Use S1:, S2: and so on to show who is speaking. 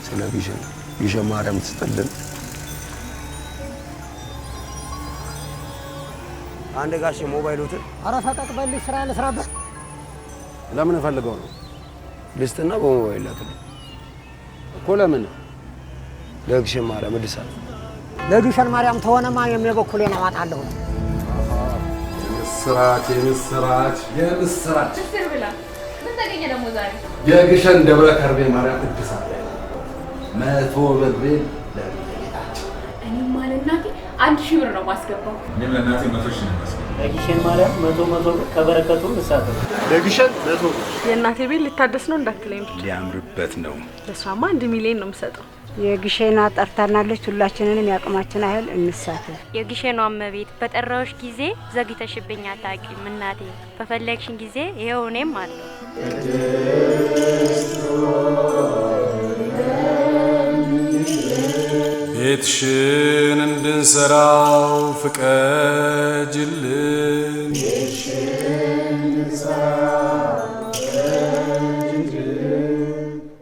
S1: ስለ ግሸን ማርያም ትስጥልን። አንድ ጋሽ ሞባይሉትን
S2: አራፋጣቅ በልሽ ስራ ለስራበት
S1: ለምን ፈልገው ነው? ልስጥና በሞባይል ላክልኝ እኮ። ለምን? ለግሸን ማርያም እድሳት።
S2: ለግሸን ማርያም ተሆነማ የሚበኩሌን አዋጣለሁ።
S1: የምስራች የምስራች የምስራች!
S3: እስር ብላ ምን ተገኘ ደግሞ ዛሬ?
S1: የግሸን ደብረ ከርቤ ማርያም እድሳት 100 ብር ለቤታችን።
S3: እኔም ማለናቴ 1000 ብር ነው ማስገባው።
S4: እኔም ለእናቴ 100 ሺህ ነው ማስገባው።
S5: ለግሸን ማርያም 100 ብር ከበረከቱ እንሳተ።
S1: ለግሸን 100 ብር።
S6: የእናቴ ቤት ሊታደስ ነው እንዳትለኝ ብቻ።
S1: ሊያምርበት ነው።
S6: ለሷማ 1 ሚሊዮን ነው የምሰጠው።
S2: የግሸና ጠርታናለች። ሁላችንንም ያቅማችን አይል እንሳተፍ።
S7: የግሸኗ እመቤት በጠራዎች ጊዜ ዘግይተሽብኝ አታውቂም እናቴ። በፈለግሽን ጊዜ ይሄው እኔም አለሁ።
S8: ቤትሽን እንድንሰራው ፍቀጅልን።